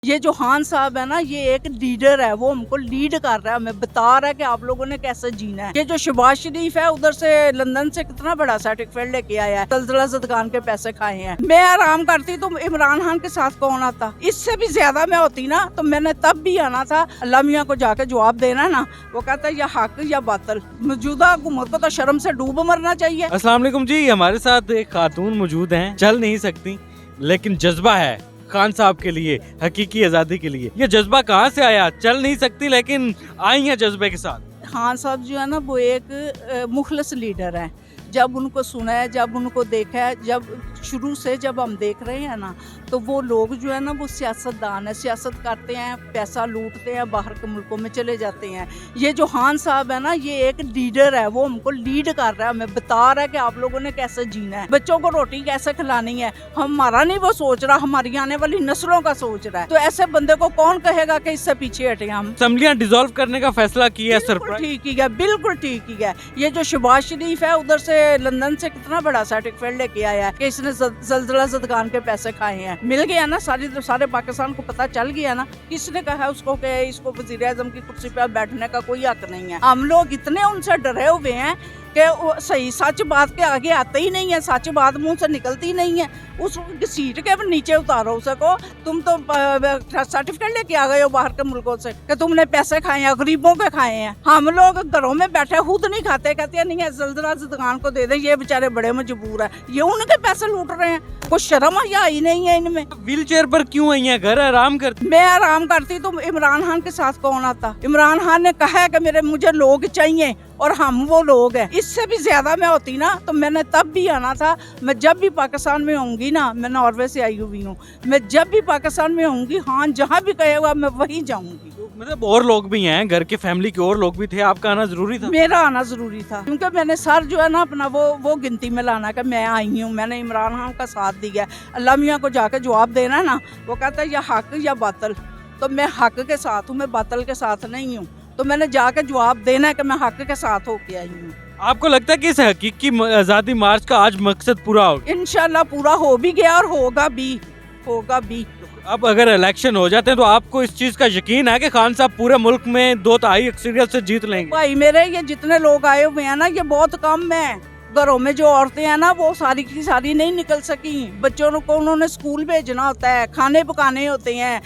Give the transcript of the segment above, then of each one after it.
ये जो खान साहब है ना, ये एक लीडर है, वो हमको लीड कर रहा है, हमें बता रहा है कि आप लोगों ने कैसे जीना है। ये जो शहबाज शरीफ है, उधर से लंदन से कितना बड़ा सर्टिफिकेट लेके आया है, जलजला ज़दगान के पैसे खाए हैं। मैं आराम करती तो इमरान खान के साथ कौन आता? इससे भी ज्यादा मैं होती ना तो मैंने तब भी आना था। अल्लाह मियाँ को जाके जवाब देना ना, वो कहता है या हक या बातिल। मौजूदा हुकूमत को तो शर्म से डूब मरना चाहिए। अस्सलाम वालेकुम जी, हमारे साथ एक खातून मौजूद हैं, चल नहीं सकती लेकिन जज्बा है खान साहब के लिए, हकीकी आज़ादी के लिए। ये जज्बा कहाँ से आया? चल नहीं सकती लेकिन आई हैं जज्बे के साथ। खान साहब जो है ना, वो एक मुखलिस लीडर है। जब उनको सुना है, जब उनको देखा है, जब शुरू से जब हम देख रहे हैं ना, तो वो लोग जो है ना, वो सियासतदान है, सियासत करते हैं, पैसा लूटते हैं, बाहर के मुल्कों में चले जाते हैं। ये जो खान साहब है ना, ये एक लीडर है, वो हमको लीड कर रहा है, हमें बता रहा है कि आप लोगों ने कैसे जीना है, बच्चों को रोटी कैसे खिलानी है। हमारा नहीं वो सोच रहा, हमारी आने वाली नस्लों का सोच रहा है। तो ऐसे बंदे को कौन कहेगा कि इससे पीछे हटे हम। असेंबलियां डिसॉल्व करने का फैसला किया है सरप्राइज। ठीक ही है, बिल्कुल ठीक ही है। ये जो शहबाज शरीफ है, उधर से लंदन से कितना बड़ा सर्टिफिकेट लेके आया है कि इसने जलजला ज़दगान के पैसे खाए हैं। मिल गया ना, सारे पाकिस्तान को पता चल गया ना। किसने कहा उसको कि इसको वज़ीर आज़म की कुर्सी पर बैठने का कोई हक नहीं है। हम लोग इतने उनसे डरे हुए हैं कि सही सच बात के आगे आते ही नहीं है, सच बात मुंह से निकलती नहीं है। उस सीट के नीचे उतारो उसको। तुम तो सर्टिफिकेट लेके आ गए हो बाहर के मुल्कों से कि तुमने पैसे खाए हैं, गरीबों के खाए हैं। हम लोग घरों में बैठे खुद नहीं खाते, कहते हैं नहीं है जलजला ज़दगान को दे दे, ये बेचारे बड़े मजबूर है। ये उनके पैसे लूट रहे हैं, कुछ शर्म या ही नहीं है इनमें। व्हील चेयर पर क्यों आई हैं? घर आराम करती। मैं आराम करती तो इमरान खान के साथ कौन आता? इमरान खान ने कहा है कि मुझे लोग चाहिए और हम वो लोग हैं। इससे भी ज्यादा मैं होती ना तो मैंने तब भी आना था। मैं जब भी पाकिस्तान में होंगी ना, मैं नॉर्वे से आई हुई हूँ, मैं जब भी पाकिस्तान में होंगी, हाँ जहाँ भी कहेगा मैं वहीं जाऊंगी। मतलब और लोग भी हैं, घर के फैमिली के और लोग भी थे, आपका आना जरूरी था? मेरा आना जरूरी था, क्योंकि मैंने सर जो है ना अपना वो गिनती में लाना कि मैं आई हूँ, मैंने इमरान खान का साथ दिया। अल्लाह मियाँ को जाके जवाब देना ना, वो कहता है या हक या बातिल। तो मैं हक के साथ हूँ, मैं बातिल के साथ नहीं हूँ। तो मैंने जाके जवाब देना है कि मैं हक के साथ होके आई हूँ। आपको लगता है कि इस हकीकी आज़ादी मार्च का आज मकसद पूरा हो गया? इंशाल्लाह पूरा हो भी गया और होगा भी। अब अगर इलेक्शन हो जाते हैं तो आपको इस चीज का यकीन है कि खान साहब पूरे मुल्क में 2/3 अक्सरियत से जीत लेंगे? भाई मेरे, ये जितने लोग आए हुए हैं ना, ये बहुत कम है। घरों में जो औरतें हैं ना, वो सारी की सारी नहीं निकल सकी। बच्चों को उन्होंने स्कूल भेजना होता है, खाने पकाने होते हैं।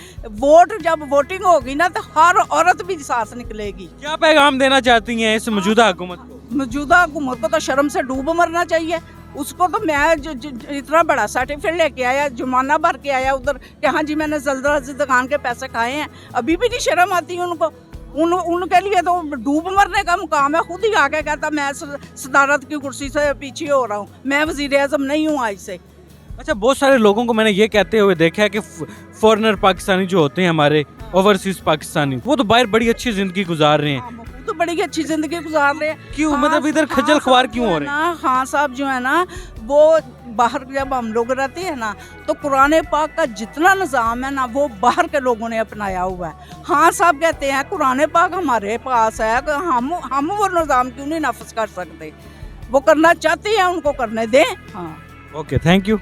जब वोटिंग होगी ना, तो हर औरत भी साथ निकलेगी। क्या पैगाम देना चाहती हैं इस मौजूदा हुकूमत को? मौजूदा हुकूमत को तो शर्म से डूब मरना चाहिए। उसको तो मैं इतना बड़ा सर्टिफिकेट लेके आया, जुर्माना भर के आया उधर कि हाँ जी मैंने जलजला ज़दगान के पैसे खाए हैं, अभी भी नहीं शर्म आती उनको। उनके लिए तो डूब मरने का मुकाम है। खुद ही आके कहता मैं सदारत की कुर्सी से पीछे हो रहा हूँ, मैं वज़ीर आज़म नहीं हूँ आज से। अच्छा, बहुत सारे लोगों को मैंने ये कहते हुए देखा है कि फॉरेनर पाकिस्तानी जो होते हैं, हमारे ओवरसीज पाकिस्तानी, वो तो बाहर बड़ी अच्छी जिंदगी गुजार रहे हैं। तो बड़ी अच्छी जिंदगी गुजार रहे हैं। क्यों? मतलब इधर खज्जल ख्वार क्यों हो रहे हैं? खान साहब जो है ना, वो बाहर जब हम लोग रहते हैं ना, तो कुरान पाक का जितना निज़ाम है ना, वो बाहर के लोगों ने अपनाया हुआ है। खान साहब कहते हैं कुरान पाक हमारे पास है, हम वो निज़ाम क्यों नहीं नाफिज कर सकते? वो करना चाहते हैं, उनको करने दें। हाँ, ओके, थैंक यू।